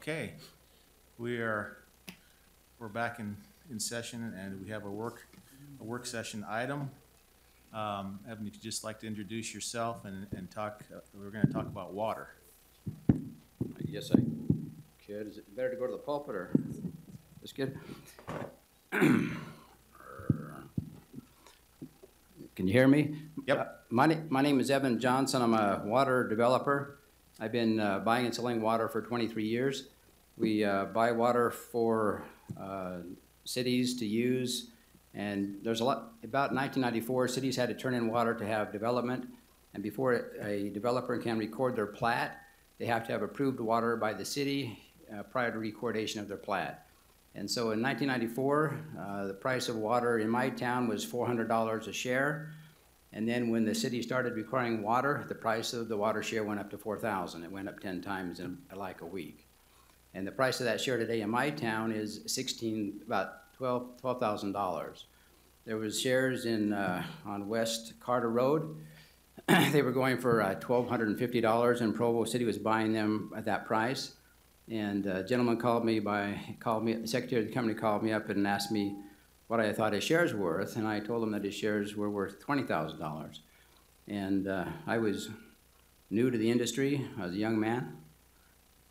Okay, we're back in session, and we have a work session item. Evan, if you'd just like to introduce yourself and talk, we're going to talk about water. Yes, I could. Is it better to go to the pulpit or this good? Can you hear me? Yep. My name is Evan Johnson. I'm a water developer. I've been buying and selling water for 23 years. We buy water for cities to use, and there's a lot. About 1994, cities had to turn in water to have development, and before a developer can record their plat, they have to have approved water by the city prior to recordation of their plat. And so in 1994, the price of water in my town was $400 a share. And then when the city started requiring water, the price of the water share went up to $4,000. It went up 10 times in like a week. And the price of that share today in my town is about $12,000. There was shares on West Carter Road. They were going for $1,250, and Provo City was buying them at that price. And a gentleman the secretary of the company called me up and asked me what I thought his shares were worth, and I told him that his shares were worth $20,000. And I was new to the industry. I was a young man,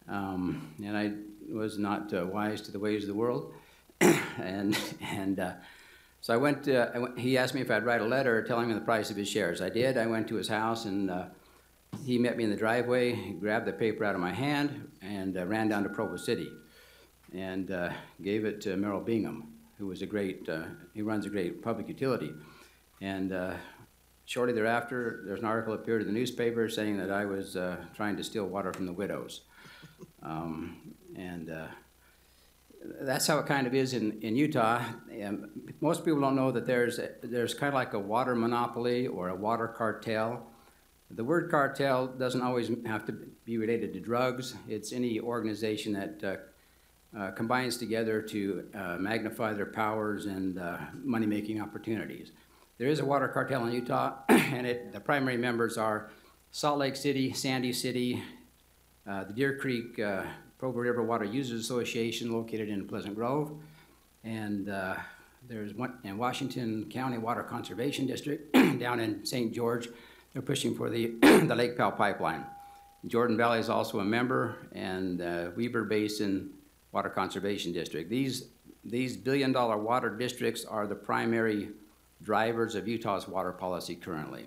and I was not wise to the ways of the world. So I went. He asked me if I'd write a letter telling him the price of his shares. I did. I went to his house, and he met me in the driveway. He grabbed the paper out of my hand and ran down to Provo City, and gave it to Merrill Bingham, who was he runs a great public utility. And shortly thereafter, there's an article appeared in the newspaper saying that I was trying to steal water from the widows. That's how it kind of is in Utah. Most people don't know that there's kind of like a water monopoly or a water cartel. The word cartel doesn't always have to be related to drugs. It's any organization that combines together to magnify their powers and money-making opportunities. There is a water cartel in Utah, and the primary members are Salt Lake City, Sandy City, the Deer Creek Provo River Water Users Association located in Pleasant Grove, and there's one in Washington County Water Conservation District down in St. George. They're pushing for the Lake Powell pipeline. Jordan Valley is also a member, and Weber Basin Water Conservation District. These billion-dollar water districts are the primary drivers of Utah's water policy currently.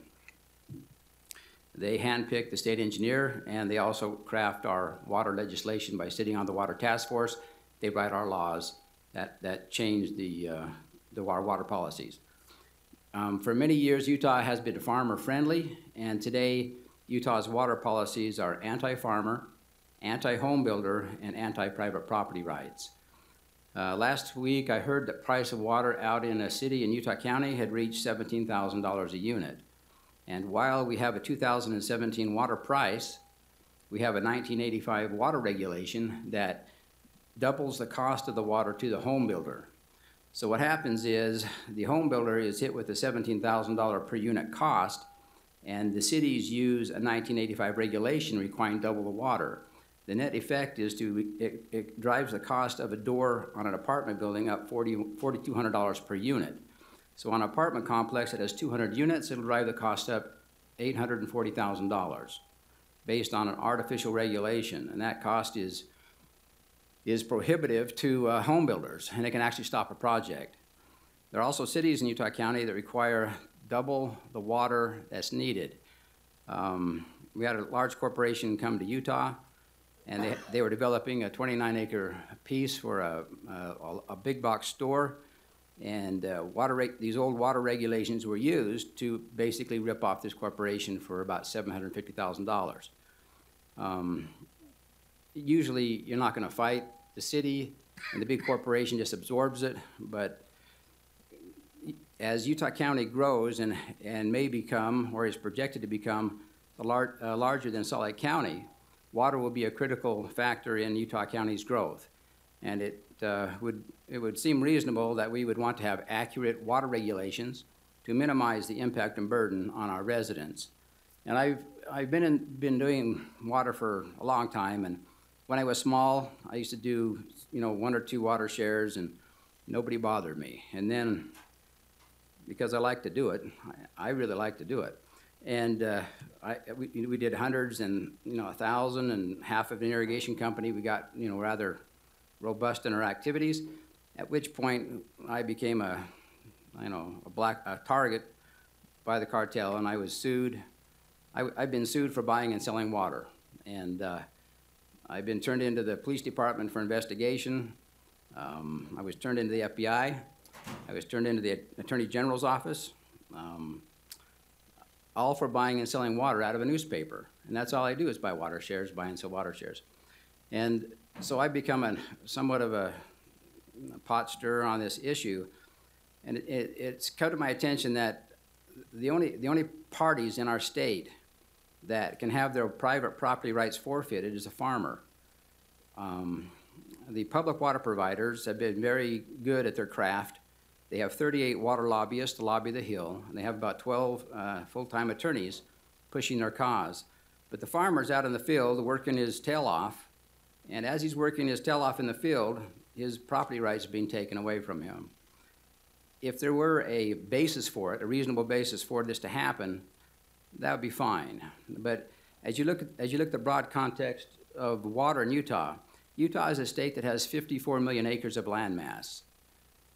They handpick the state engineer, and they also craft our water legislation by sitting on the Water Task Force. They write our laws that change our water policies. For many years, Utah has been farmer-friendly, and today Utah's water policies are anti-farmer, anti-home builder, and anti-private property rights. Last week, I heard the price of water out in a city in Utah County had reached $17,000 a unit. And while we have a 2017 water price, we have a 1985 water regulation that doubles the cost of the water to the home builder. So what happens is the home builder is hit with a $17,000 per unit cost, and the cities use a 1985 regulation requiring double the water. The net effect is it drives the cost of a door on an apartment building up $4,200 per unit. So on an apartment complex that has 200 units, it'll drive the cost up $840,000 based on an artificial regulation, and that cost is prohibitive to home builders, and it can actually stop a project. There are also cities in Utah County that require double the water that's needed. We had a large corporation come to Utah, and they were developing a 29-acre piece for a big box store, and these old water regulations were used to basically rip off this corporation for about $750,000. Usually, you're not going to fight the city, and the big corporation just absorbs it. But as Utah County grows and may become, or is projected to become, larger than Salt Lake County, water will be a critical factor in Utah County's growth. And it would seem reasonable that we would want to have accurate water regulations to minimize the impact and burden on our residents. And I've been doing water for a long time, and when I was small, I used to do, you know, 1 or 2 water shares, and nobody bothered me. And then, because I like to do it, I really like to do it. And we did hundreds and, you know, 1,000 and half of an irrigation company. We got, you know, rather robust in our activities, at which point I became a target by the cartel, and I was sued. I've been sued for buying and selling water, and I've been turned into the police department for investigation. I was turned into the FBI. I was turned into the Attorney General's office, all for buying and selling water out of a newspaper. And that's all I do is buy water shares, buy and sell water shares. And so I've become somewhat of a pot stirrer on this issue. And it's come to my attention that the only parties in our state that can have their private property rights forfeited is a farmer. The public water providers have been very good at their craft. They have 38 water lobbyists to lobby the Hill, and they have about 12 full-time attorneys pushing their cause. But the farmer's out in the field working his tail off, and as he's working his tail off in the field, his property rights are being taken away from him. If there were a basis for it, a reasonable basis for this to happen, that would be fine. But as you look at the broad context of water in Utah, Utah is a state that has 54 million acres of land mass.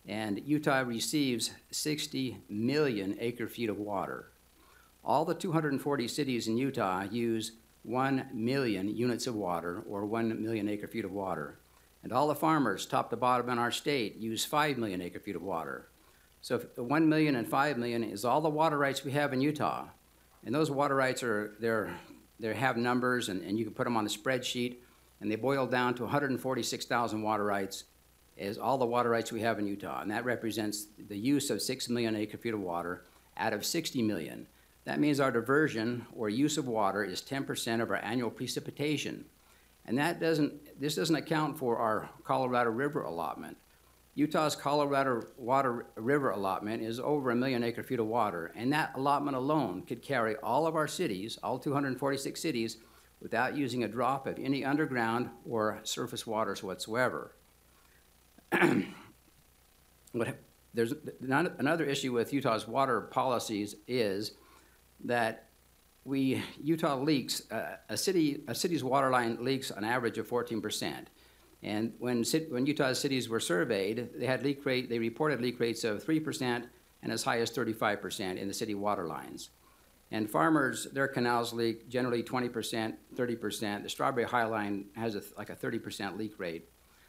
And Utah receives 60 million acre-feet of water. All the 240 cities in Utah use 1 million units of water, or 1 million acre-feet of water. And all the farmers, top to bottom in our state, use 5 million acre-feet of water. So if 1 million and 5 million is all the water rights we have in Utah. And those water rights they have numbers, and you can put them on a spreadsheet, and they boil down to 146,000 water rights is all the water rights we have in Utah, and that represents the use of 6 million acre-feet of water out of 60 million. That means our diversion or use of water is 10% of our annual precipitation. And this doesn't account for our Colorado River allotment. Utah's Colorado River allotment is over 1 million acre-feet of water, and that allotment alone could carry all of our cities, all 246 cities, without using a drop of any underground or surface waters whatsoever. There's another issue with Utah's water policies is that Utah leaks, a city's water line leaks an average of 14%. And when Utah's cities were surveyed, they reported leak rates of 3% and as high as 35% in the city water lines. And farmers, their canals leak generally 20%, 30%. The Strawberry High Line has like a 30% leak rate.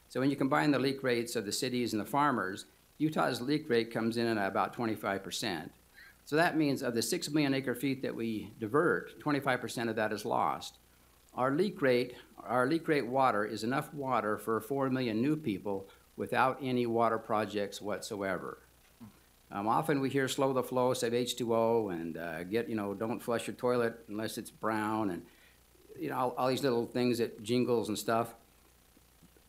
So when you combine the leak rates of the cities and the farmers, Utah's leak rate comes in at about 25%. So that means of the 6 million acre-feet that we divert, 25% of that is lost. Our leak rate water is enough water for 4 million new people without any water projects whatsoever. Often we hear slow the flow, save H2O, and don't flush your toilet unless it's brown, and all these little things that jingles and stuff.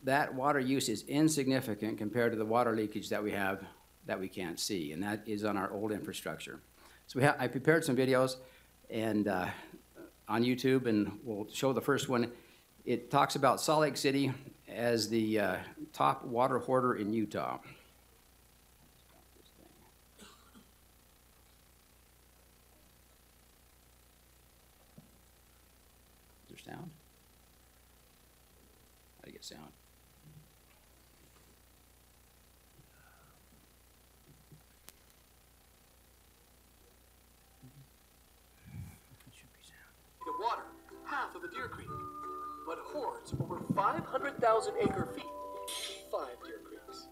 That water use is insignificant compared to the water leakage that we have that we can't see, and that is on our old infrastructure. So I prepared some videos and on YouTube, and we'll show the first one. It talks about Salt Lake City as the top water hoarder in Utah. Is there sound? How do you get sound? Water, half of a Deer Creek, but hoards over 500,000 acre-feet, 5 Deer Creeks.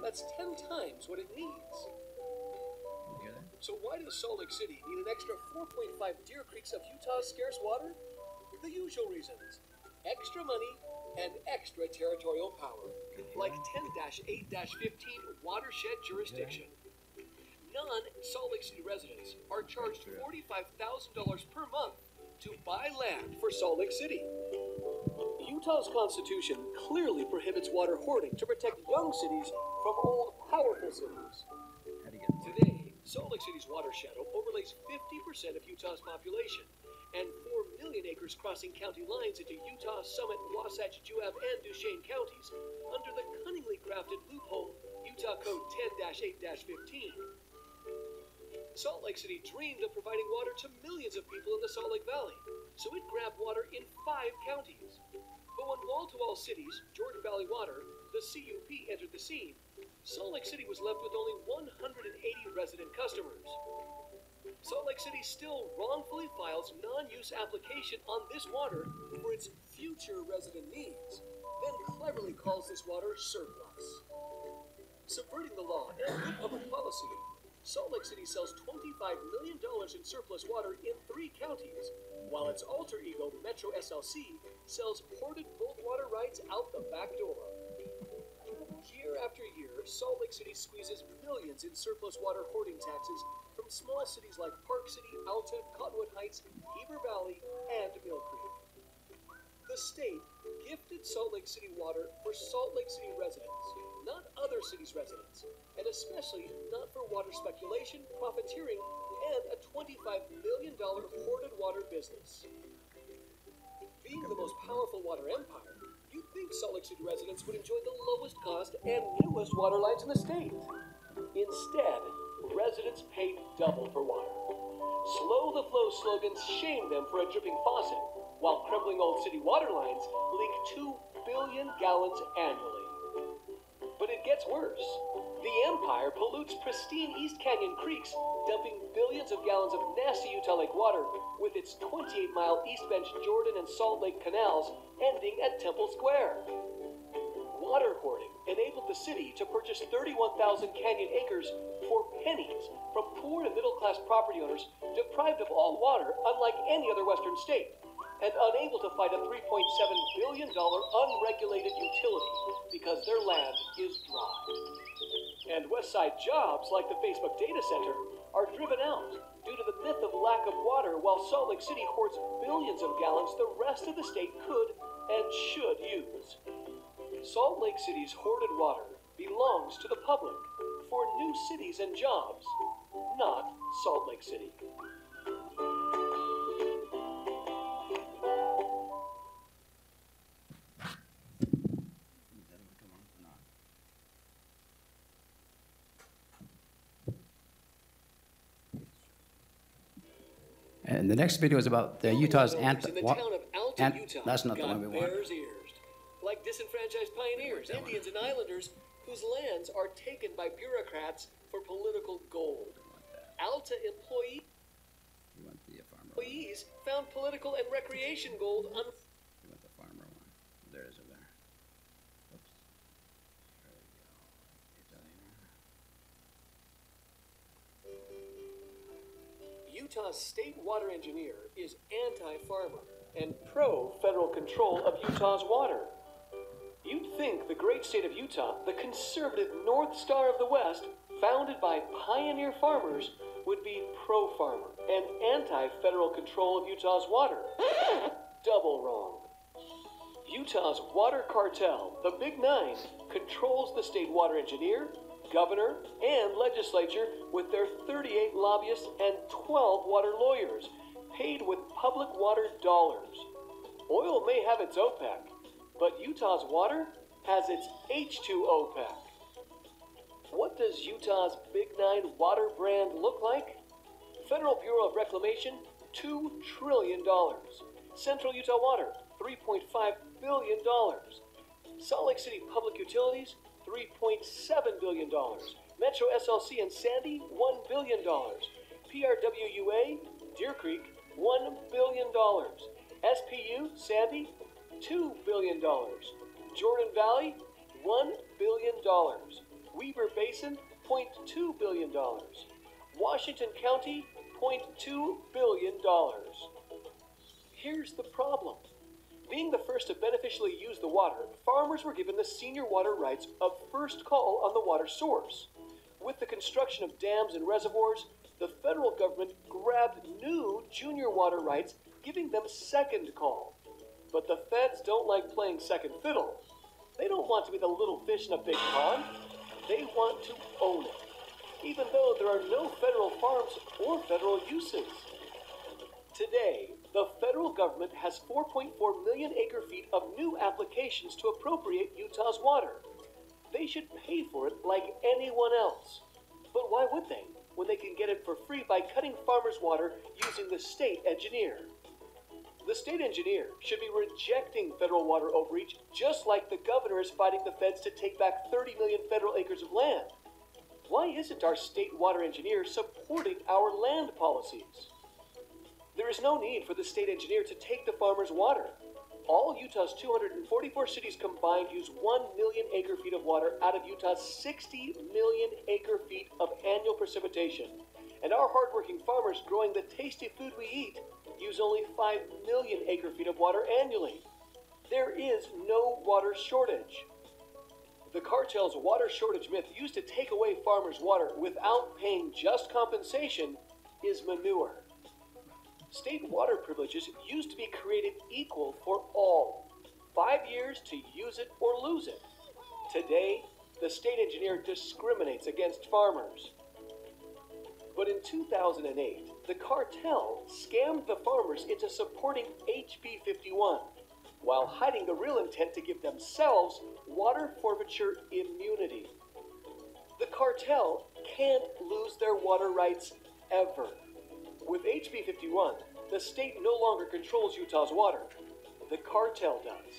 That's 10 times what it needs. You hear that? So why does Salt Lake City need an extra 4.5 Deer Creeks of Utah's scarce water? The usual reasons: extra money and extra territorial power, like 10-8-15 watershed jurisdiction. Non-Salt Lake City residents are charged $45,000 per month to buy land for Salt Lake City. Utah's Constitution clearly prohibits water hoarding to protect young cities from old, powerful cities. Today, Salt Lake City's water shadow overlays 50% of Utah's population, and 4 million acres crossing county lines into Utah, Summit, Wasatch, Juab, and Duchesne counties under the cunningly crafted loophole Utah Code 10-8-15. Salt Lake City dreamed of providing water to millions of people in the Salt Lake Valley, so it grabbed water in 5 counties. But when wall-to-wall cities, Jordan Valley Water, the CUP, entered the scene, Salt Lake City was left with only 180 resident customers. Salt Lake City still wrongfully files non-use application on this water for its future resident needs, then cleverly calls this water surplus. Subverting the law and good public policy, Salt Lake City sells $25 million in surplus water in 3 counties, while its alter ego, Metro SLC, sells hoarded bulk water rights out the back door. Year after year, Salt Lake City squeezes millions in surplus water hoarding taxes from small cities like Park City, Alta, Cottonwood Heights, Heber Valley, and Mill Creek. The state gifted Salt Lake City water for Salt Lake City residents, not other cities' residents, and especially not for water speculation, profiteering, and a $25 million hoarded water business. Being the most powerful water empire, you'd think Salt Lake City residents would enjoy the lowest cost and newest water lines in the state. Instead, residents paid double for water. Slow the flow slogans shame them for a dripping faucet, while crumbling old city water lines leak 2 billion gallons annually. But it gets worse. The empire pollutes pristine East Canyon creeks, dumping billions of gallons of nasty Utah Lake water with its 28-mile East Bench Jordan and Salt Lake canals ending at Temple Square. Water hoarding enabled the city to purchase 31,000 canyon acres for pennies from poor and middle-class property owners deprived of all water, unlike any other western state, and unable to fight a $3.7 billion unregulated utility because their land is dry. And Westside jobs, like the Facebook data center, are driven out due to the myth of lack of water, while Salt Lake City hoards billions of gallons the rest of the state could and should use. Salt Lake City's hoarded water belongs to the public for new cities and jobs, not Salt Lake City. And the next video is about Utah's In the town of Alta, Utah, that's not the got one we want. bears' ears. Like disenfranchised pioneers, Indians, and islanders whose lands are taken by bureaucrats for political gold. Alta You want the farmer one. employees found political and recreation gold You want the farmer one. There is it there. Oops. There we go. Get that in. Utah's state water engineer is anti-farmer and pro-federal control of Utah's water. You'd think the great state of Utah, the conservative North Star of the West, founded by pioneer farmers, would be pro-farmer and anti-federal control of Utah's water. Double wrong. Utah's water cartel, the Big Nine, controls the state water engineer, governor, and legislature with their 38 lobbyists and 12 water lawyers, paid with public water dollars. Oil may have its OPEC, but Utah's water has its H2OPEC. What does Utah's Big Nine water brand look like? Federal Bureau of Reclamation, $2 trillion. Central Utah Water, $3.5 billion. Salt Lake City Public Utilities, $3.7 billion. Metro SLC and Sandy, $1 billion. PRWUA, Deer Creek, $1 billion. SPU, Sandy, $2 billion. Jordan Valley, $1 billion. Weber Basin, $0.2 billion. Washington County, $0.2 billion. Here's the problem. Being the first to beneficially use the water, farmers were given the senior water rights of first call on the water source. With the construction of dams and reservoirs, the federal government grabbed new junior water rights, giving them second call. But the feds don't like playing second fiddle. They don't want to be the little fish in a big pond. They want to own it. even though there are no federal farms or federal uses. Today, the federal government has 4.4 million acre-feet of new applications to appropriate Utah's water. They should pay for it like anyone else. But why would they, when they can get it for free by cutting farmers' water using the state engineer? The state engineer should be rejecting federal water overreach, just like the governor is fighting the feds to take back 30 million federal acres of land. Why isn't our state water engineer supporting our land policies? There is no need for the state engineer to take the farmers' water. All Utah's 244 cities combined use 1 million acre-feet of water out of Utah's 60 million acre-feet of annual precipitation. And our hardworking farmers growing the tasty food we eat use only 5 million acre-feet of water annually. There is no water shortage. The cartel's water shortage myth used to take away farmers' water without paying just compensation is manure. State water privileges used to be created equal for all. 5 years to use it or lose it. Today, the state engineer discriminates against farmers. But in 2008, the cartel scammed the farmers into supporting HB 51, while hiding the real intent to give themselves water forfeiture immunity. The cartel can't lose their water rights ever. With HB 51, the state no longer controls Utah's water. The cartel does.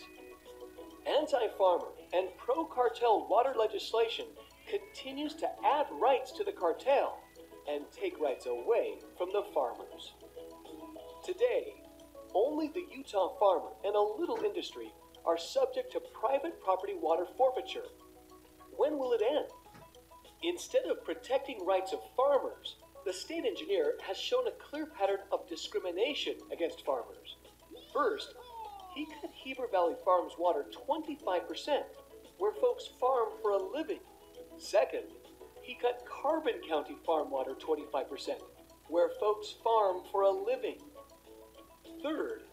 Anti-farmer and pro-cartel water legislation continues to add rights to the cartel and take rights away from the farmers. Today, only the Utah farmer and a little industry are subject to private property water forfeiture. When will it end? Instead of protecting rights of farmers, the state engineer has shown a clear pattern of discrimination against farmers. First, he cut Heber Valley Farms water 25%, where folks farm for a living. Second, he cut Carbon County farm water 25%, where folks farm for a living. Third,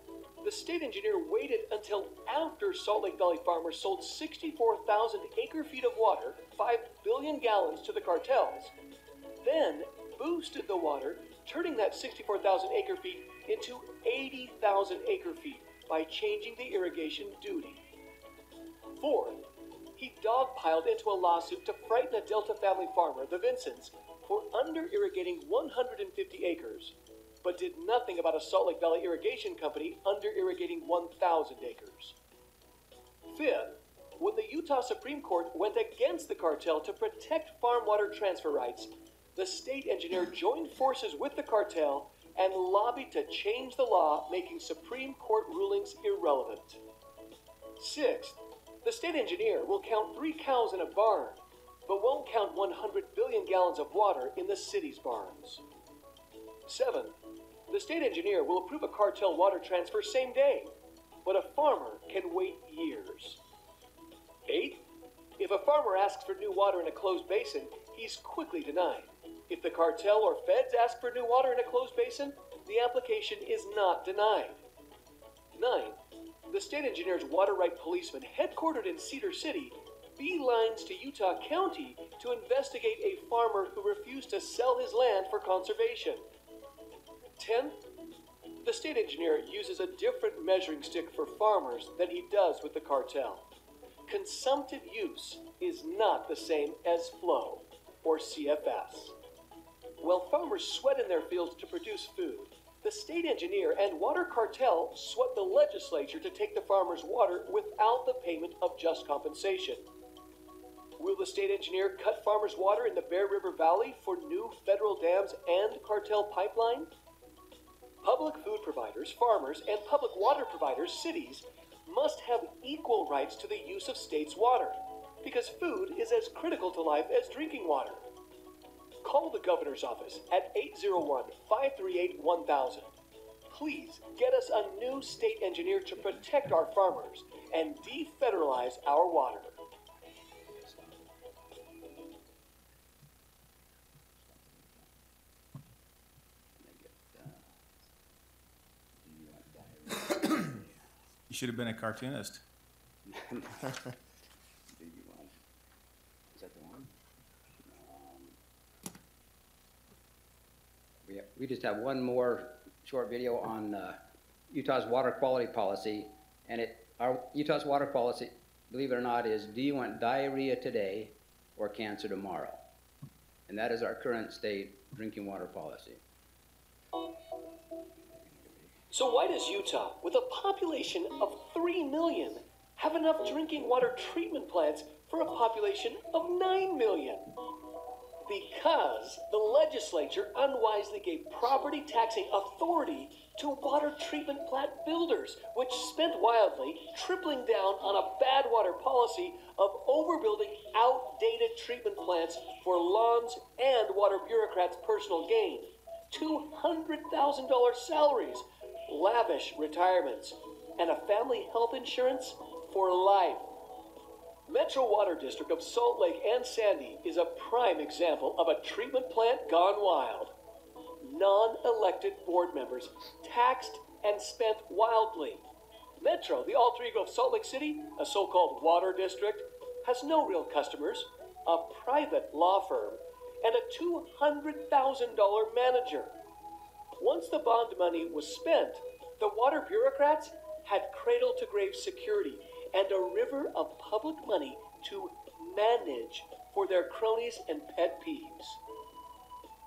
the state engineer waited until after Salt Lake Valley farmers sold 64,000 acre-feet of water, 5 billion gallons, to the cartels, then boosted the water, turning that 64,000 acre-feet into 80,000 acre-feet by changing the irrigation duty. Fourth, he dogpiled into a lawsuit to frighten a Delta family farmer, the Vincents, for under-irrigating 150 acres, but did nothing about a Salt Lake Valley irrigation company under-irrigating 1,000 acres. Fifth, when the Utah Supreme Court went against the cartel to protect farm water transfer rights, the state engineer joined forces with the cartel and lobbied to change the law, making Supreme Court rulings irrelevant. Sixth, the state engineer will count 3 cows in a barn, but won't count 100 billion gallons of water in the city's barns. Seventh, the state engineer will approve a cartel water transfer same day, but a farmer can wait years. Eighth, if a farmer asks for new water in a closed basin, he's quickly denied. If the cartel or feds ask for new water in a closed basin, the application is not denied. Ninth, the state engineer's water right policeman, headquartered in Cedar City, beelines to Utah County to investigate a farmer who refused to sell his land for conservation. 10th, the state engineer uses a different measuring stick for farmers than he does with the cartel. Consumptive use is not the same as flow, or CFS. While farmers sweat in their fields to produce food, the state engineer and water cartel sweat the legislature to take the farmers' water without the payment of just compensation. Will the state engineer cut farmers' water in the Bear River Valley for new federal dams and cartel pipeline? Public food providers, farmers, and public water providers, cities, must have equal rights to the use of state's water, because food is as critical to life as drinking water. Call the governor's office at 801-538-1000. Please get us a new state engineer to protect our farmers and defederalize our water. You should have been a cartoonist. Is that the one? We just have one more short video on Utah's water quality policy, and our Utah's water policy, believe it or not, is do you want diarrhea today or cancer tomorrow? And that is our current state drinking water policy. So why does Utah, with a population of 3 million, have enough drinking water treatment plants for a population of 9 million? Because the legislature unwisely gave property taxing authority to water treatment plant builders, which spent wildly, tripling down on a bad water policy of overbuilding outdated treatment plants for lawns and water bureaucrats' personal gain. $200,000 salaries, lavish retirements, and a family health insurance for life. Metro Water District of Salt Lake and Sandy is a prime example of a treatment plant gone wild. Non-elected board members taxed and spent wildly. Metro, the alter ego of Salt Lake City, a so-called water district, has no real customers, a private law firm, and a $200,000 manager. Once the bond money was spent, the water bureaucrats had cradle-to-grave security and a river of public money to manage for their cronies and pet peeves.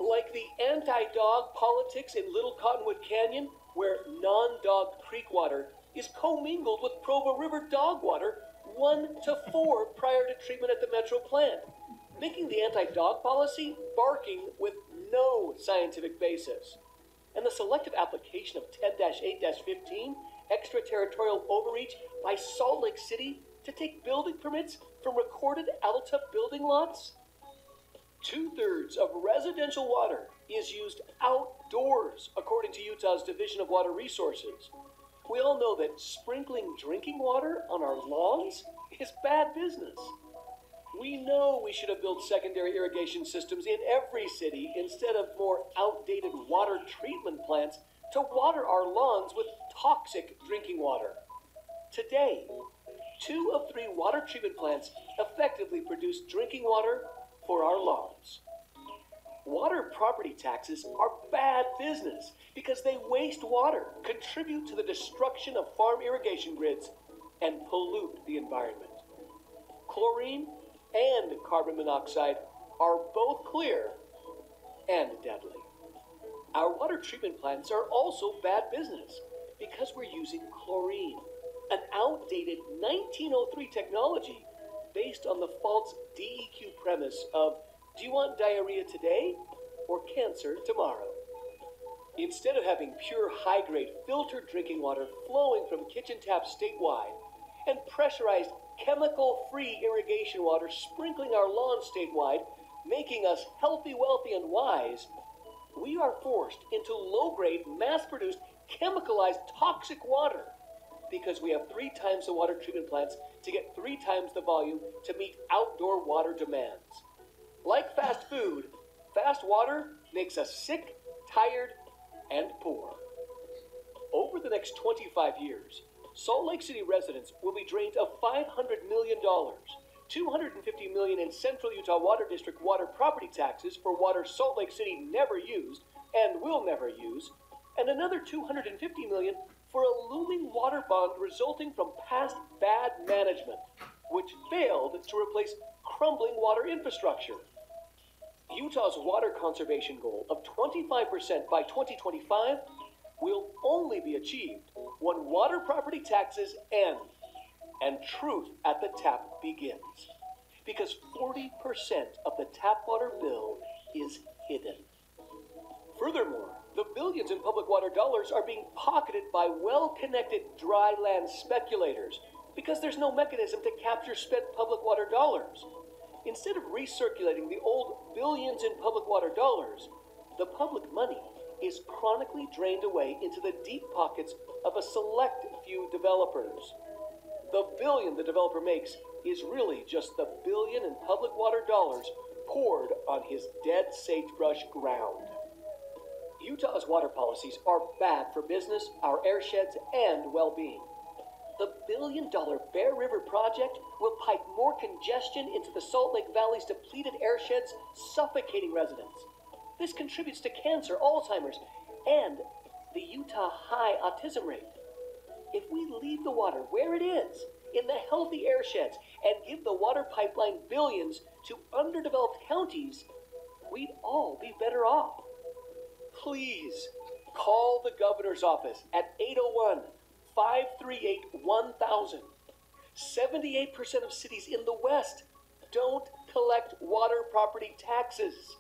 Like the anti-dog politics in Little Cottonwood Canyon, where non-dog creek water is commingled with Provo River dog water 1 to 4 prior to treatment at the Metro plant, making the anti-dog policy barking with no scientific basis. And the selective application of 10-8-15, extraterritorial overreach by Salt Lake City to take building permits from recorded Alta building lots? 2/3 of residential water is used outdoors, according to Utah's Division of Water Resources. We all know that sprinkling drinking water on our lawns is bad business. We know we should have built secondary irrigation systems in every city instead of more outdated water treatment plants to water our lawns with toxic drinking water. Today, 2 of 3 water treatment plants effectively produce drinking water for our lawns. Water property taxes are bad business because they waste water, contribute to the destruction of farm irrigation grids, and pollute the environment. Chlorine and carbon monoxide are both clear and deadly. Our water treatment plants are also bad business because we're using chlorine, an outdated 1903 technology based on the false DEQ premise of, do you want diarrhea today or cancer tomorrow? Instead of having pure high-grade filtered drinking water flowing from kitchen taps statewide and pressurized chemical-free irrigation water sprinkling our lawns statewide, making us healthy, wealthy, and wise, we are forced into low-grade, mass-produced, chemicalized, toxic water because we have 3 times the water treatment plants to get 3 times the volume to meet outdoor water demands. Like fast food, fast water makes us sick, tired, and poor. Over the next 25 years, Salt Lake City residents will be drained of $500 million, $250 million in Central Utah Water District water property taxes for water Salt Lake City never used and will never use, and another $250 million for a looming water bond resulting from past bad management, which failed to replace crumbling water infrastructure. Utah's water conservation goal of 25% by 2025 will only be achieved when water property taxes end and truth at the tap begins. Because 40% of the tap water bill is hidden. Furthermore, the billions in public water dollars are being pocketed by well-connected dry land speculators because there's no mechanism to capture spent public water dollars. Instead of recirculating the old billions in public water dollars, the public money is chronically drained away into the deep pockets of a select few developers. The billion the developer makes is really just the billion in public water dollars poured on his dead sagebrush ground. Utah's water policies are bad for business, our airsheds, and well-being. The billion-dollar Bear River project will pipe more congestion into the Salt Lake Valley's depleted airsheds, suffocating residents. This contributes to cancer, Alzheimer's, and the Utah high autism rate. If we leave the water where it is, in the healthy air sheds, and give the water pipeline billions to underdeveloped counties, we'd all be better off. Please call the governor's office at 801-538-1000. 78% of cities in the West don't collect water property taxes.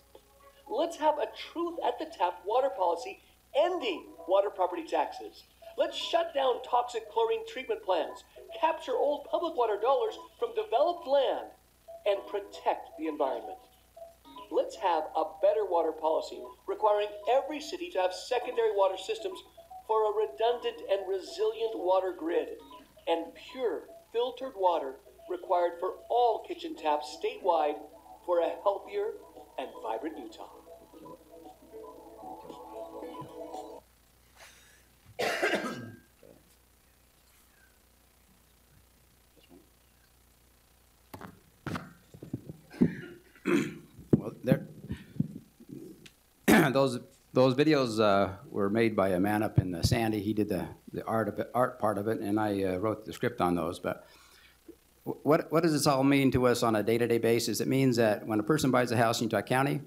Let's have a truth at the tap water policy ending water property taxes. Let's shut down toxic chlorine treatment plants, capture old public water dollars from developed land, and protect the environment. Let's have a better water policy requiring every city to have secondary water systems for a redundant and resilient water grid, and pure filtered water required for all kitchen taps statewide for a healthier and vibrant Utah. Well, those videos were made by a man up in Sandy. He did the art part of it, and I wrote the script on those. But what does this all mean to us on a day-to-day basis? It means that when a person buys a house in Utah County,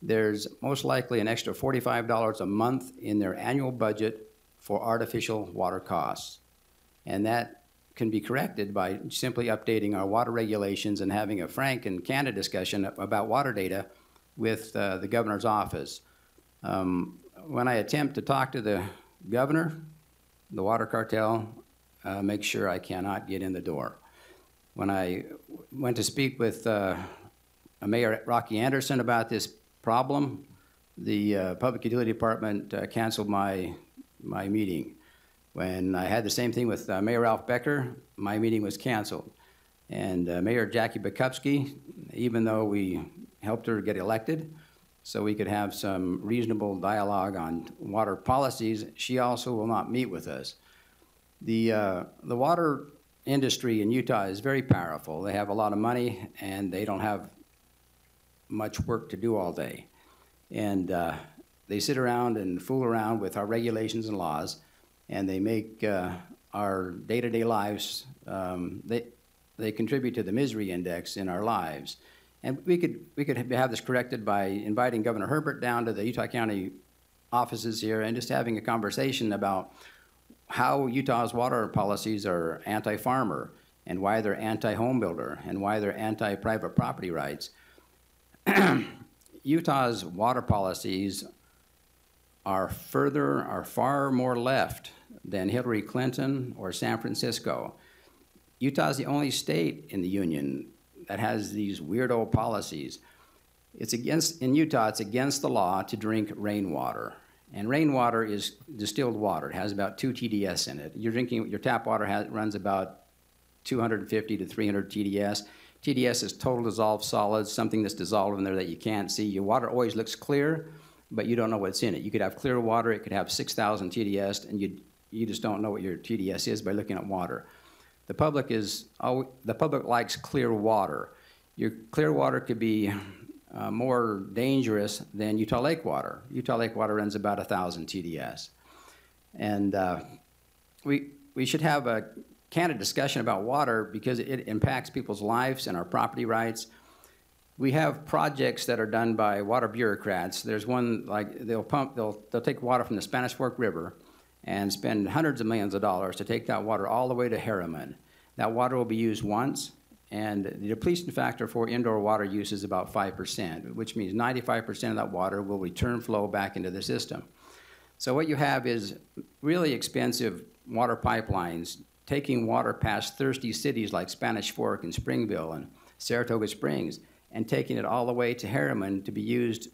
there's most likely an extra $45 a month in their annual budget for artificial water costs. And that can be corrected by simply updating our water regulations and having a frank and candid discussion about water data with the governor's office. When I attempt to talk to the governor, the water cartel makes sure I cannot get in the door. When I went to speak with Mayor Rocky Anderson about this problem, the Public Utility Department canceled my meeting. When I had the same thing with Mayor Ralph Becker, my meeting was canceled. And Mayor Jackie Bukowski, even though we helped her get elected so we could have some reasonable dialogue on water policies, she also will not meet with us. The water industry in Utah is very powerful. They have a lot of money, and they don't have much work to do all day. And they sit around and fool around with our regulations and laws, and they make our day-to-day lives, they contribute to the misery index in our lives. And we could have this corrected by inviting Governor Herbert down to the Utah County offices here and just having a conversation about how Utah's water policies are anti-farmer and why they're anti-home builder and why they're anti-private property rights. Utah's water policies are far more left than Hillary Clinton or San Francisco. Utah is the only state in the union that has these weirdo policies. In Utah, it's against the law to drink rainwater. And rainwater is distilled water. It has about 2 TDS in it. Your tap water runs about 250 to 300 TDS. TDS is total dissolved solids, something that's dissolved in there that you can't see. Your water always looks clear, but you don't know what's in it. You could have clear water, it could have 6,000 TDS, and you just don't know what your TDS is by looking at water. The public likes clear water. Your clear water could be more dangerous than Utah Lake water. Utah Lake water runs about 1,000 TDS. And we should have a candid discussion about water because it impacts people's lives and our property rights. We have projects that are done by water bureaucrats. There's one, like, they'll take water from the Spanish Fork River and spend hundreds of millions of dollars to take that water all the way to Harriman. That water will be used once, and the depletion factor for indoor water use is about 5%, which means 95% of that water will return flow back into the system. So what you have is really expensive water pipelines taking water past thirsty cities like Spanish Fork and Springville and Saratoga Springs and taking it all the way to Harriman to be used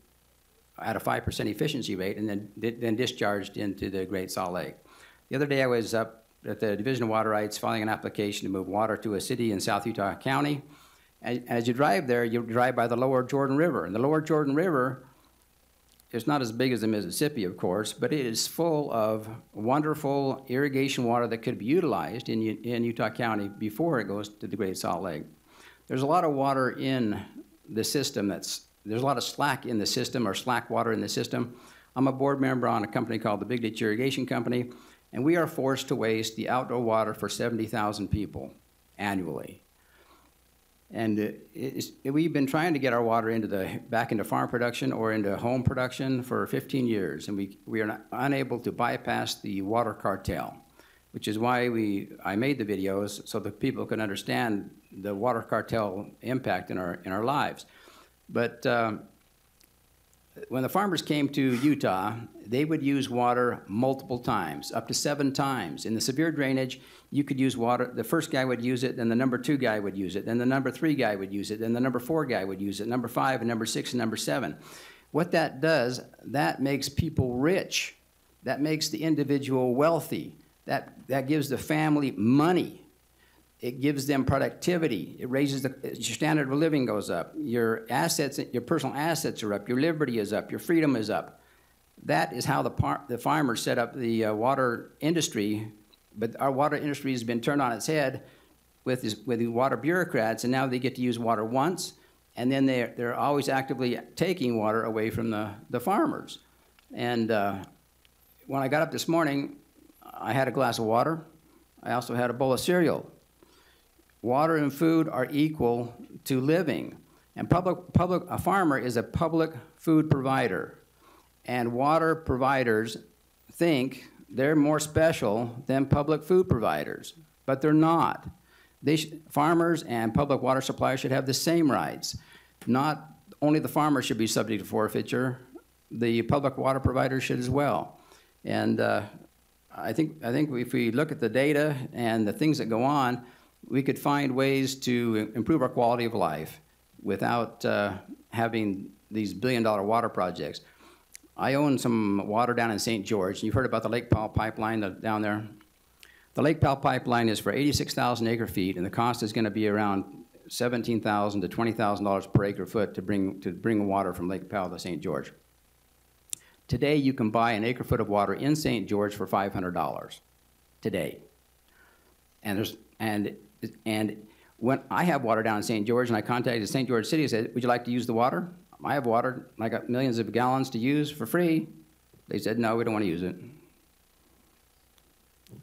at a 5% efficiency rate and then discharged into the Great Salt Lake. The other day I was up at the Division of Water Rights filing an application to move water to a city in South Utah County. And as you drive there, you drive by the Lower Jordan River. And the Lower Jordan River is not as big as the Mississippi, of course, but it is full of wonderful irrigation water that could be utilized in Utah County before it goes to the Great Salt Lake. There's a lot of water in the system that's there's a lot of slack in the system, or slack water in the system. I'm a board member on a company called the Big Ditch Irrigation Company, and we are forced to waste the outdoor water for 70,000 people annually. And we've been trying to get our water back into farm production or into home production for 15 years, and we are unable to bypass the water cartel, which is why I made the videos so that people can understand the water cartel impact in our lives. But when the farmers came to Utah, they would use water multiple times, up to 7 times. In the severe drainage, you could use water. The first guy would use it, then the number 2 guy would use it, then the number 3 guy would use it, then the number 4 guy would use it, number 5 and number 6 and number 7. What that does, that makes people rich. That makes the individual wealthy. That gives the family money. It gives them productivity. It raises your standard of living goes up. Your assets, your personal assets are up. Your liberty is up. Your freedom is up. That is how the farmers set up the water industry. But our water industry has been turned on its head with the water bureaucrats, and now they get to use water once, and then they're always actively taking water away from the farmers. And when I got up this morning, I had a glass of water. I also had a bowl of cereal. Water and food are equal to living. And a farmer is a public food provider. And water providers think they're more special than public food providers, but they're not. Farmers and public water suppliers should have the same rights. Not only the farmers should be subject to forfeiture, the public water providers should as well. And I think if we look at the data and the things that go on, we could find ways to improve our quality of life without having these billion-dollar water projects. I own some water down in St. George. You've heard about the Lake Powell pipeline down there. The Lake Powell pipeline is for 86,000 acre-feet, and the cost is going to be around $17,000 to $20,000 per acre-foot to bring water from Lake Powell to St. George. Today, you can buy an acre-foot of water in St. George for $500 today. And when I have water down in St. George, and I contacted St. George City and said, would you like to use the water? I have water. I got millions of gallons to use for free. They said, no, we don't want to use it.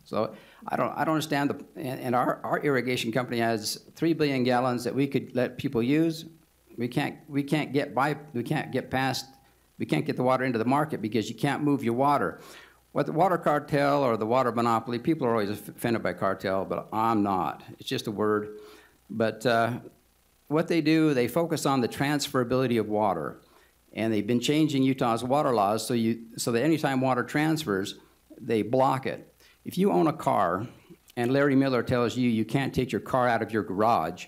So I don't understand and our irrigation company has 3 billion gallons that we could let people use. We can't get the water into the market because you can't move your water. What the water cartel or the water monopoly, people are always offended by cartel, but I'm not. It's just a word. But what they do, they focus on the transferability of water. And they've been changing Utah's water laws so that anytime water transfers, they block it. If you own a car and Larry Miller tells you you can't take your car out of your garage,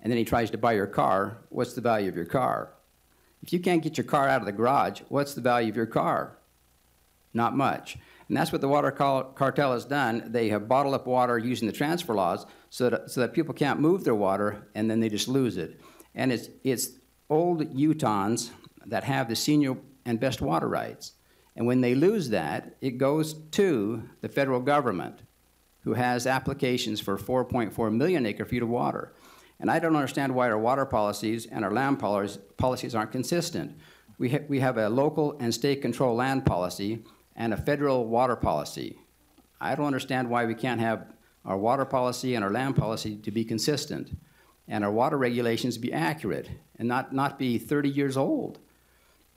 and then he tries to buy your car, what's the value of your car? If you can't get your car out of the garage, what's the value of your car? Not much. And that's what the water cartel has done. They have bottled up water using the transfer laws so that people can't move their water, and then they just lose it. And it's old Utahns that have the senior and best water rights. And when they lose that, it goes to the federal government, who has applications for 4.4 million acre-feet of water. And I don't understand why our water policies and our land policies aren't consistent. We have a local and state-controlled land policy and a federal water policy. I don't understand why we can't have our water policy and our land policy to be consistent, and our water regulations be accurate and not be 30 years old.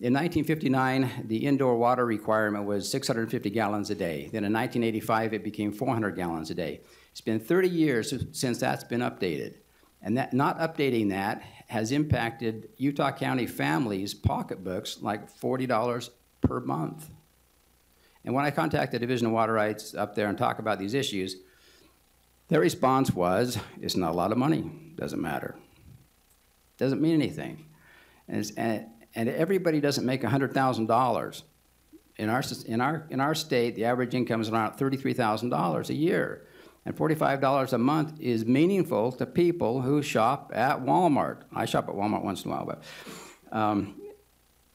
In 1959, the indoor water requirement was 650 gallons a day. Then in 1985, it became 400 gallons a day. It's been 30 years since that's been updated. And that, not updating that has impacted Utah County families' pocketbooks like $40 per month. And when I contacted the Division of Water Rights up there and talk about these issues, their response was, it's not a lot of money, doesn't matter. Doesn't mean anything. And everybody doesn't make $100,000. In our state, the average income is around $33,000 a year. And $45 a month is meaningful to people who shop at Walmart. I shop at Walmart once in a while, but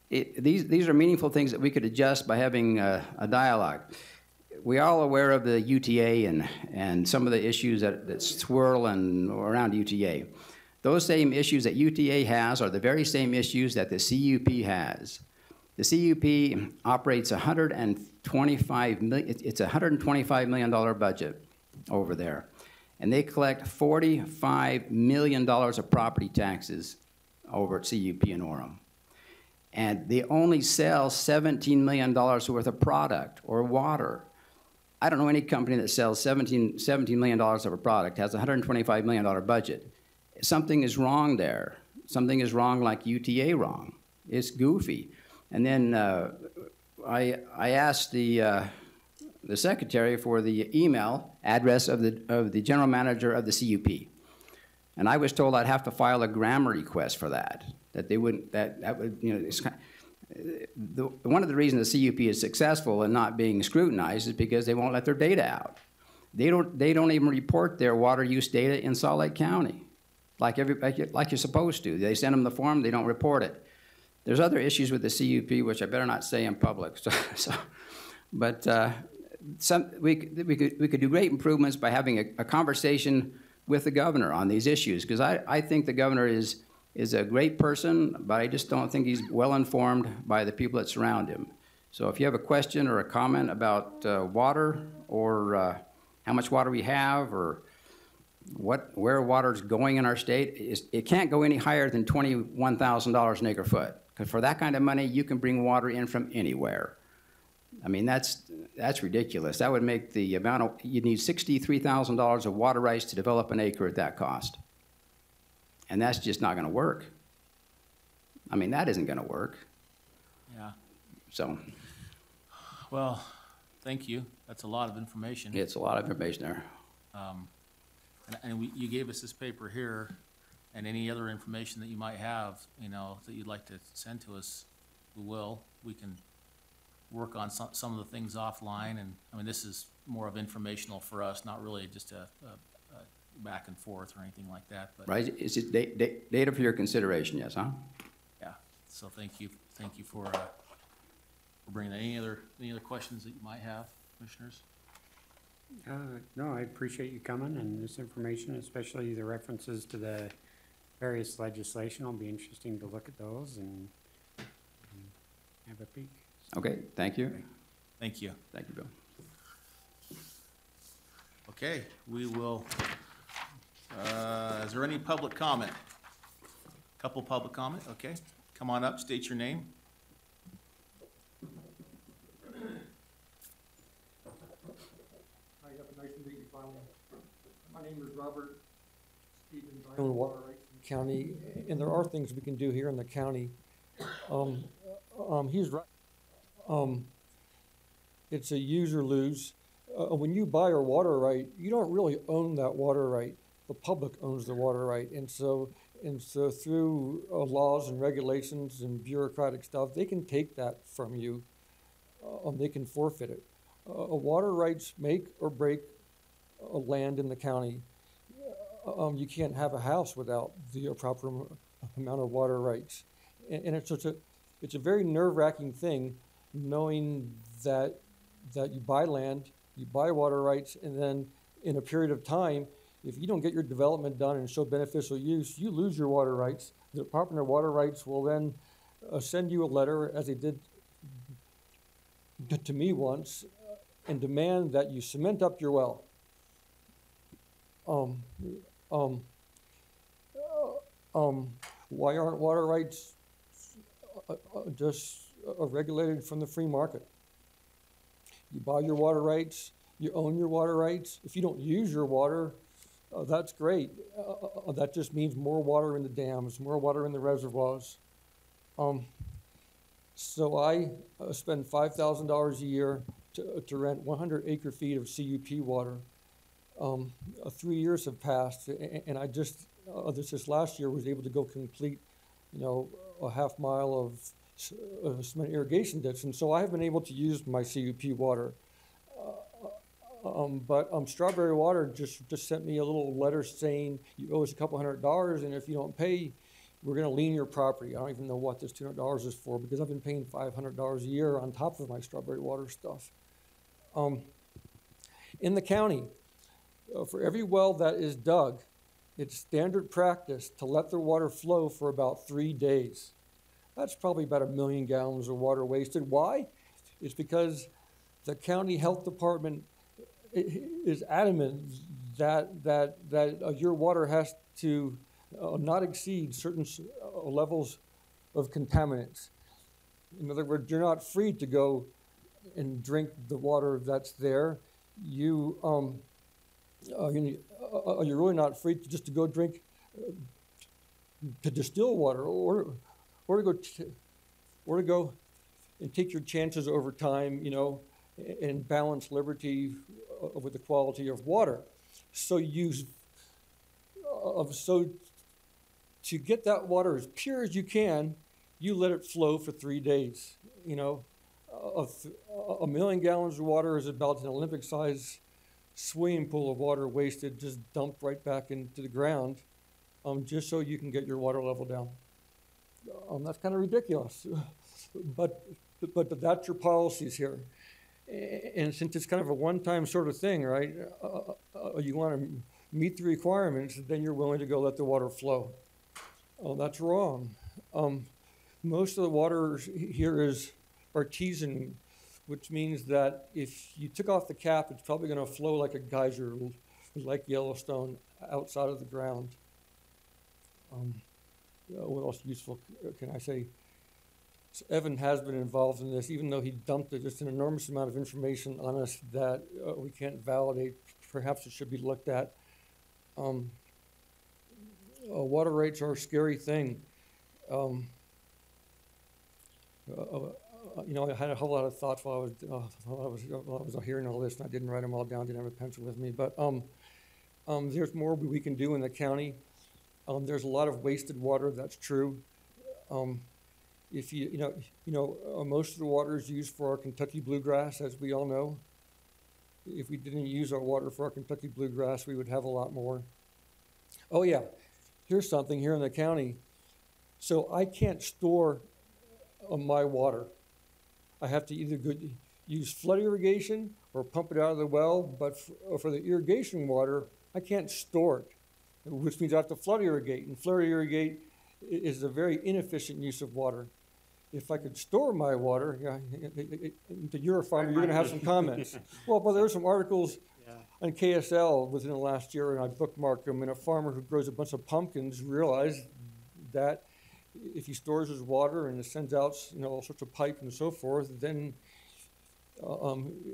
these are meaningful things that we could adjust by having a dialogue. We're all aware of the UTA and some of the issues that swirl around UTA. Those same issues that UTA has are the very same issues that the CUP has. The CUP operates it's a $125 million budget over there. And they collect $45 million of property taxes over at CUP in Orem. And they only sell $17 million worth of product or water. I don't know any company that sells $17 million of a product, has a $125 million budget. Something is wrong there. Something is wrong like UTA wrong. It's goofy. And then I asked the secretary for the email address of the general manager of the CUP. And I was told I'd have to file a grammar request for that. That they wouldn't, that would, you know, it's kind of, one of the reasons the CUP is successful in not being scrutinized is because they won't let their data out. They don't even report their water use data in Salt Lake County, like you're supposed to. They send them the form, they don't report it. There's other issues with the CUP which I better not say in public. But we could do great improvements by having a conversation with the governor on these issues, because I think the governor is a great person, but I just don't think he's well informed by the people that surround him. So if you have a question or a comment about water, or how much water we have, or where water's going in our state, it can't go any higher than $21,000 an acre foot. Because for that kind of money, you can bring water in from anywhere. I mean, that's ridiculous. That would make the amount of, you'd need $63,000 of water rights to develop an acre at that cost. And that's just not going to work. I mean, that isn't going to work. Yeah. So. Well, thank you. That's a lot of information. It's a lot of information there. And you gave us this paper here, and any other information that you might have, you know, that you'd like to send to us, we will. We can work on some of the things offline, and I mean, this is more of informational for us, not really just a back and forth or anything like that. But right, it's just data for your consideration, yes, huh? yeah. So thank you for bringing that. Any other questions that you might have, commissioners? No, I appreciate you coming and this information, especially the references to the various legislation. It'll be interesting to look at those and have a peek. Okay, thank you. Thank you. Thank you, Bill. Okay, we will, is there any public comment? Couple public comment, okay. Come on up, state your name. Hi, nice to meet you finally. My name is Robert Stevens. I own water rights in the county, and there are things we can do here in the county. He's right. It's a use or lose. When you buy a water right, you don't really own that water right. The public owns the water right, and so through laws and regulations and bureaucratic stuff, they can take that from you. They can forfeit it. Water rights make or break land in the county. You can't have a house without the proper amount of water rights, and it's a very nerve-wracking thing, knowing that you buy land, you buy water rights, and then in a period of time, if you don't get your development done and show beneficial use, you lose your water rights. The Department of Water Rights will then send you a letter, as they did to me once, and demand that you cement up your well. Why aren't water rights just regulated from the free market? You buy your water rights, you own your water rights. If you don't use your water, that's great. That just means more water in the dams, more water in the reservoirs. So I spend $5,000 a year to rent 100 acre feet of CUP water. 3 years have passed, and I just this last year was able to go complete, a half mile of cement irrigation ditch, and so I have been able to use my CUP water. But Strawberry Water just sent me a little letter saying you owe us a couple $100, and if you don't pay, we're going to lien your property. I don't even know what this $200 is for, because I've been paying $500 a year on top of my Strawberry Water stuff. In the county, for every well that is dug, it's standard practice to let the water flow for about 3 days. That's probably about 1 million gallons of water wasted. Why? It's because the county health department is adamant that your water has to not exceed certain levels of contaminants. In other words, you're not free to go and drink the water that's there. You're really not free to go drink to distill water or to go and take your chances over time, and balance liberty with the quality of water. So to get that water as pure as you can, you let it flow for 3 days. 1 million gallons of water is about an Olympic-sized swimming pool of water wasted, just dumped right back into the ground, just so you can get your water level down. That's kind of ridiculous, but that's your policies here. And since it's kind of a one-time sort of thing, right? You want to meet the requirements, then you're willing to go let the water flow. Oh, that's wrong. Most of the water here is artesian, which means that if you took off the cap, it's probably going to flow like a geyser, like Yellowstone, outside of the ground. What else useful can I say? So Evan has been involved in this, even though he dumped just an enormous amount of information on us that we can't validate. Perhaps it should be looked at. Water rights are a scary thing. I had a whole lot of thoughts while I was hearing all this, and I didn't write them all down. Didn't have a pencil with me, but there's more we can do in the county. There's a lot of wasted water. That's true. If most of the water is used for our Kentucky bluegrass, as we all know. If we didn't use our water for our Kentucky bluegrass, we would have a lot more. Oh yeah, here's something here in the county. So I can't store my water. I have to either use flood irrigation or pump it out of the well, but for the irrigation water, I can't store it, which means I have to flood irrigate, and flood irrigate is a very inefficient use of water. If I could store my water, you're a farmer, you're gonna have some comments. Well, there were some articles on KSL within the last year, and I bookmarked them, and a farmer who grows a bunch of pumpkins realized that if he stores his water and it sends out, all sorts of pipe and so forth, then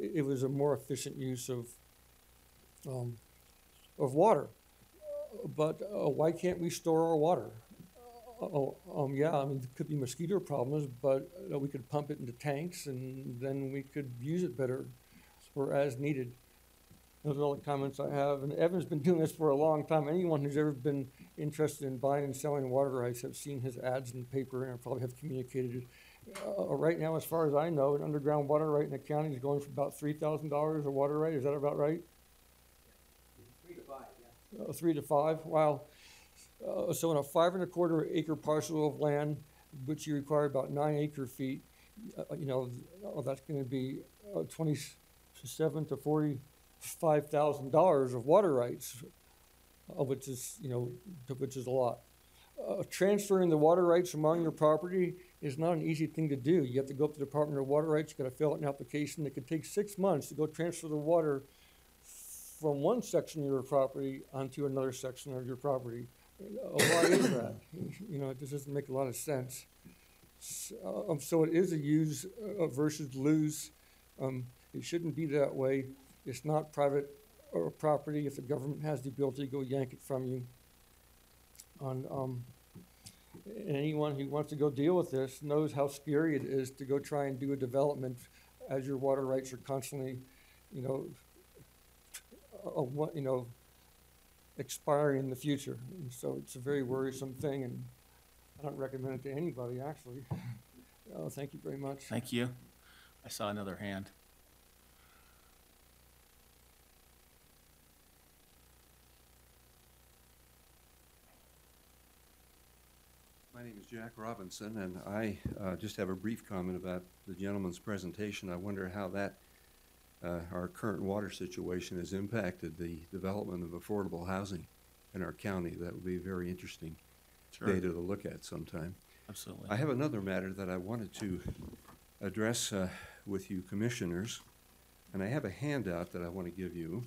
it was a more efficient use of water. But why can't we store our water? There could be mosquito problems, but we could pump it into tanks and then we could use it better or as needed. Those are all the comments I have. And Evan's been doing this for a long time. Anyone who's ever been interested in buying and selling water rights have seen his ads in the paper and I probably have communicated it. Right now, as far as I know, an underground water right in the county is going for about $3,000 a water right. Is that about right? 3 to 5, yeah. 3 to 5, wow. So in a 5 1/4 acre parcel of land, which you require about 9 acre feet, that's going to be $27,000 to $45,000 of water rights, which is a lot. Transferring the water rights among your property is not an easy thing to do. You have to go up to the Department of Water Rights. You got to fill out an application. It could take 6 months to go transfer the water from one section of your property onto another section of your property. Why is that? It just doesn't make a lot of sense. So it is a use versus lose. It shouldn't be that way. It's not private property if the government has the ability to go yank it from you. And anyone who wants to go deal with this knows how scary it is to go try and do a development as your water rights are constantly, expiring in the future. And so it's a very worrisome thing, and I don't recommend it to anybody, actually. Thank you very much. Thank you. I saw another hand. My name is Jack Robinson, and I just have a brief comment about the gentleman's presentation. I wonder how that our current water situation has impacted the development of affordable housing in our county. That would be very interesting Sure. data to look at sometime. Absolutely. I have another matter that I wanted to address with you commissioners, and I have a handout that I want to give you.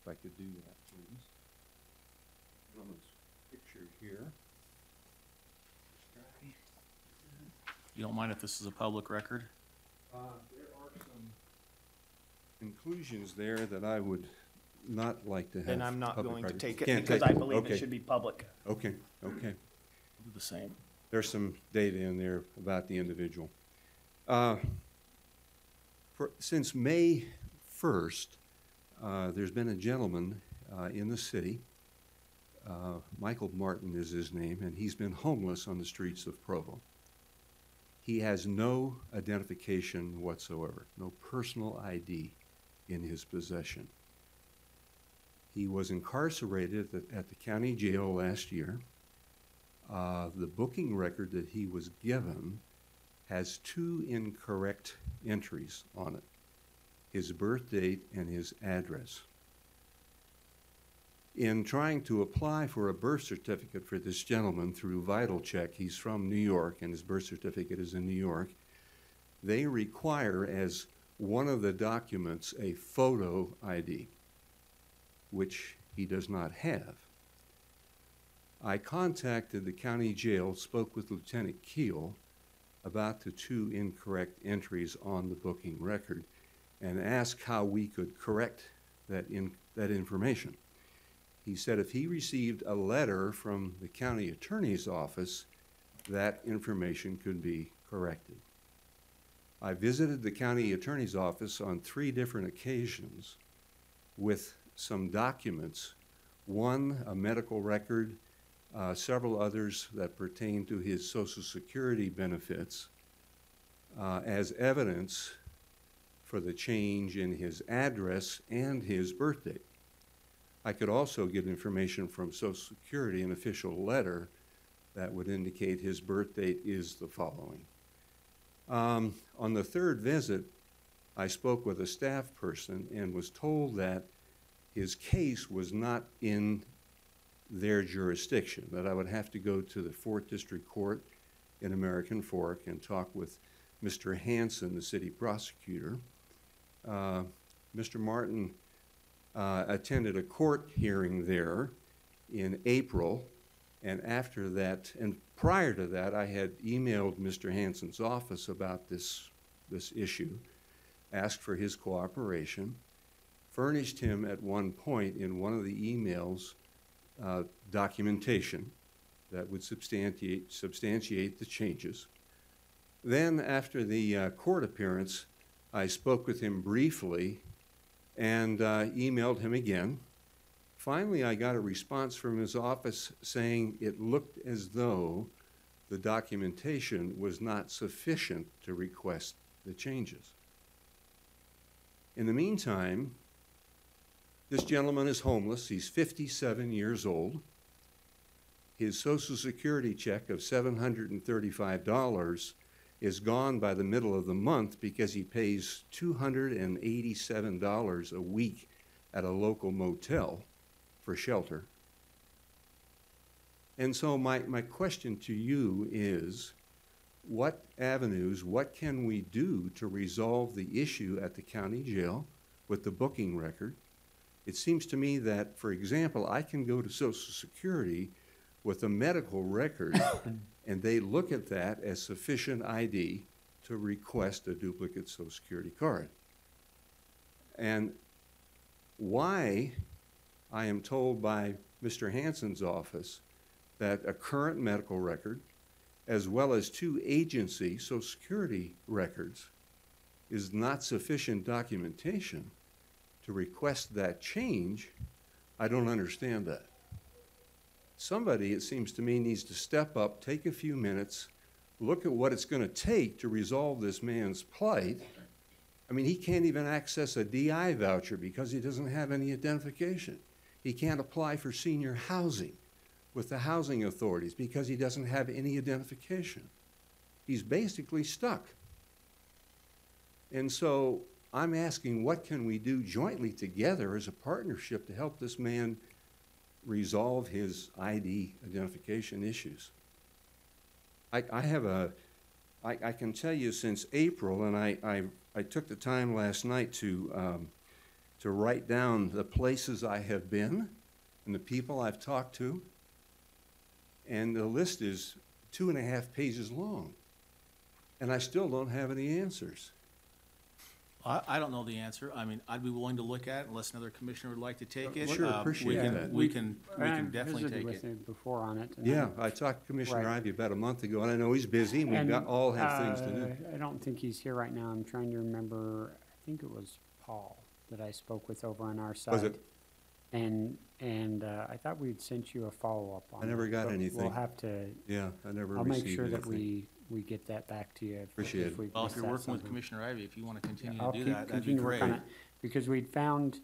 If I could do that, please. Gentleman's picture here. You don't mind if this is a public record? There are some conclusions there that I would not like to have. Then I'm not public going to record. take it Can't because take I believe Okay. it should be public. Okay, okay. We'll do the same. There's some data in there about the individual. Since May 1st, there's been a gentleman in the city, Michael Martin is his name, and he's been homeless on the streets of Provo. He has no identification whatsoever, no personal ID in his possession. He was incarcerated at the county jail last year. The booking record that he was given has 2 incorrect entries on it, his birth date and his address. In trying to apply for a birth certificate for this gentleman through VitalCheck, he's from New York and his birth certificate is in New York, they require as one of the documents a photo ID, which he does not have. I contacted the county jail, spoke with Lieutenant Keel about the 2 incorrect entries on the booking record, and asked how we could correct that information. He said if he received a letter from the county attorney's office, that information could be corrected. I visited the county attorney's office on 3 different occasions with some documents, one, a medical record, several others that pertain to his Social Security benefits, as evidence for the change in his address and his birth date. I could also get information from Social Security, an official letter that would indicate his birth date is the following. On the 3rd visit, I spoke with a staff person and was told that his case was not in their jurisdiction, that I would have to go to the 4th District Court in American Fork and talk with Mr. Hanson, the city prosecutor. Mr. Martin attended a court hearing there in April, and after that, and prior to that, I had emailed Mr. Hanson's office about this issue, asked for his cooperation, furnished him at one point in one of the emails documentation that would substantiate the changes. Then after the court appearance, I spoke with him briefly and emailed him again. Finally, I got a response from his office saying it looked as though the documentation was not sufficient to request the changes. In the meantime, this gentleman is homeless. He's 57 years old. His Social Security check of $735 is gone by the middle of the month because he pays $287 a week at a local motel for shelter. And so my question to you is, what avenues, what can we do to resolve the issue at the county jail with the booking record? It seems to me that, for example, I can go to Social Security with a medical record and they look at that as sufficient ID to request a duplicate Social Security card. And why I am told by Mr. Hanson's office that a current medical record, as well as 2 agency Social Security records, is not sufficient documentation to request that change, I don't understand that. Somebody, it seems to me, needs to step up, take a few minutes, look at what it's going to take to resolve this man's plight. I mean, he can't even access a DI voucher because he doesn't have any identification. He can't apply for senior housing with the housing authorities because he doesn't have any identification. He's basically stuck. And so I'm asking, what can we do jointly together as a partnership to help this man resolve his ID identification issues. I can tell you since April, and I took the time last night to write down the places I have been and the people I've talked to, and the list is 2.5 pages long, and I still don't have any answers. I don't know the answer. I mean, I'd be willing to look at it unless another commissioner would like to take it. Sure, appreciate that. We can I've definitely visited take with it. him before on it. and Yeah, I talked to Commissioner Right. Ivey about a month ago, and I know he's busy, and we've got, all have things to do. I don't think he's here right now. I'm trying to remember, I think it was Paul that I spoke with over on our side. Was it? And I thought we'd sent you a follow-up on I never that, got but anything. We'll have to, Yeah, I never I'll received make sure that anything. we get that back to you. Appreciate it. we Well, if missed you're that working with something. Commissioner Ivey, if you want to continue I'll to do keep- that, that'd be continue to work great. on it, because we'd found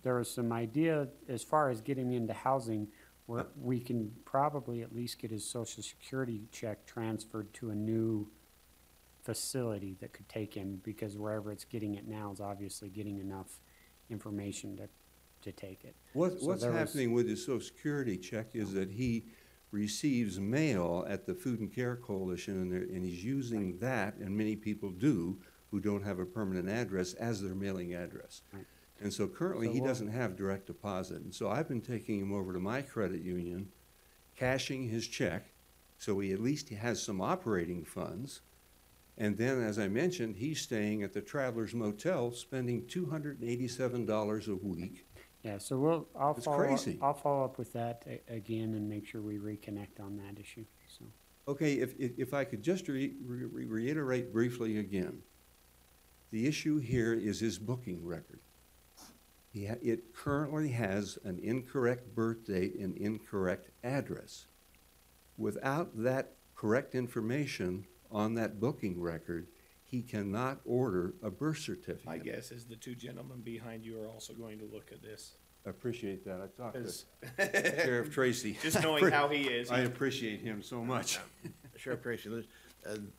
there was some idea as far as getting into housing, where we can probably at least get his social security check transferred to a new facility that could take him, because wherever it's getting it now is obviously getting enough information to take it. What's there was- happening with his social security check is that he receives mail at the Food and Care Coalition, and he's using that, and many people do, who don't have a permanent address, as their mailing address. Right. And so currently, So he we'll- doesn't have direct deposit, and so I've been taking him over to my credit union, cashing his check, so he at least has some operating funds. And then, as I mentioned, he's staying at the Travelers Motel, spending $287 a week. Yeah, so I'll It's follow up, crazy. I'll follow up with that again and make sure we reconnect on that issue, so. Okay, if I could just reiterate briefly again, the issue here is his booking record. It currently has an incorrect birth date and incorrect address. Without that correct information on that booking record, he cannot order a birth certificate. My guess is the two gentlemen behind you are also going to look at this. I appreciate that. I talked to 'Cause Sheriff Tracy. just knowing how he is, I appreciate him so much. Sheriff Tracy,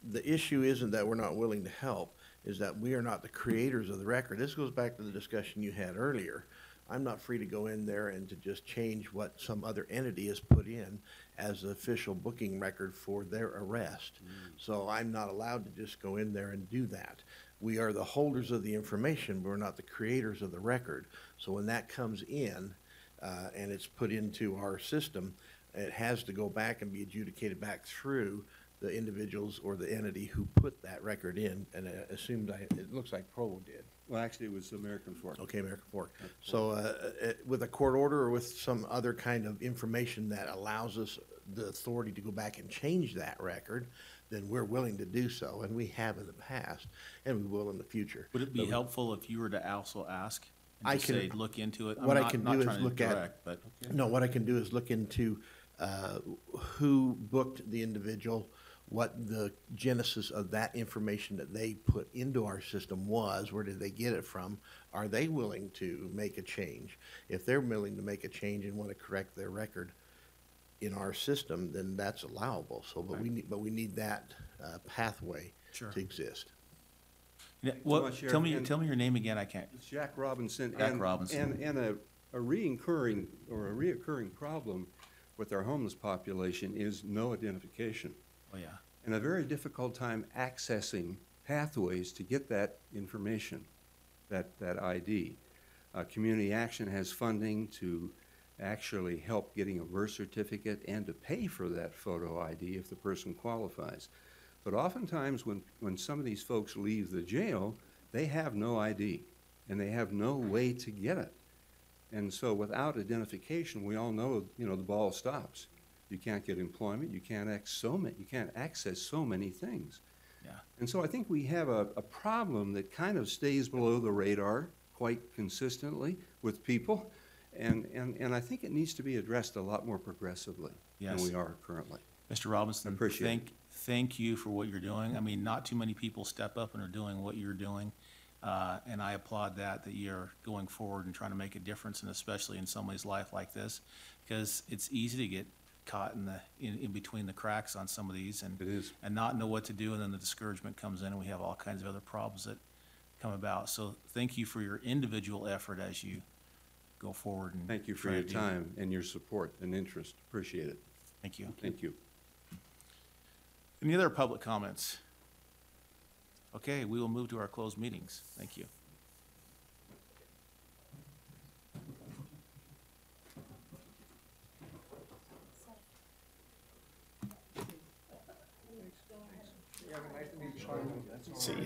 the issue isn't that we're not willing to help, is that we are not the creators of the record. This goes back to the discussion you had earlier. I'm not free to go in there and to just change what some other entity has put in as the official booking record for their arrest. So I'm not allowed to just go in there and do that. We are the holders of the information, but we're not the creators of the record. So when that comes in, and it's put into our system, it has to go back and be adjudicated back through the individuals or the entity who put that record in, and assumed, it looks like Provo did. Well, actually, it was American Fork. Okay, American Fork. So, with a court order or with some other kind of information that allows us the authority to go back and change that record, then we're willing to do so, and we have in the past, and we will in the future. Would it be But we- helpful if you were to also ask I and just can- say, look into it? I'm what I not- can not do is trying to look at- direct, But, No, what I can do is look into who booked the individual, what the genesis of that information that they put into our system was, where did they get it from? Are they willing to make a change? If they're willing to make a change and want to correct their record in our system, then that's allowable. So, but we need that pathway Sure. to exist. Yeah, much, what, Sheriff, tell me and- your name again, I can't. It's Jack Robinson. Jack and- Robinson. And a reoccurring problem with our homeless population is no identification, Oh, yeah. and a very difficult time accessing pathways to get that information, that ID. Community Action has funding to actually help getting a birth certificate and to pay for that photo ID if the person qualifies. But oftentimes, when some of these folks leave the jail, they have no ID, and they have no way to get it. And so without identification, we all know, the ball stops. You can't get employment, you can't access so many things. Yeah. And so I think we have a problem that kind of stays below the radar quite consistently with people. And I think it needs to be addressed a lot more progressively than Yes. we are currently. Mr. Robinson, Appreciate it. thank you for what you're doing. I mean, not too many people step up and are doing what you're doing. And I applaud that you're going forward and trying to make a difference, and especially in somebody's life like this, because it's easy to get caught in between the cracks on some of these and It is. and not know what to do, and then the discouragement comes in, and we have all kinds of other problems that come about. So thank you for your individual effort as you go forward and. Thank you for try your to do. time and your support and interest. Appreciate it. Thank you. Thank you. Any other public comments? Okay, we will move to our closed meetings. Thank you. See ya.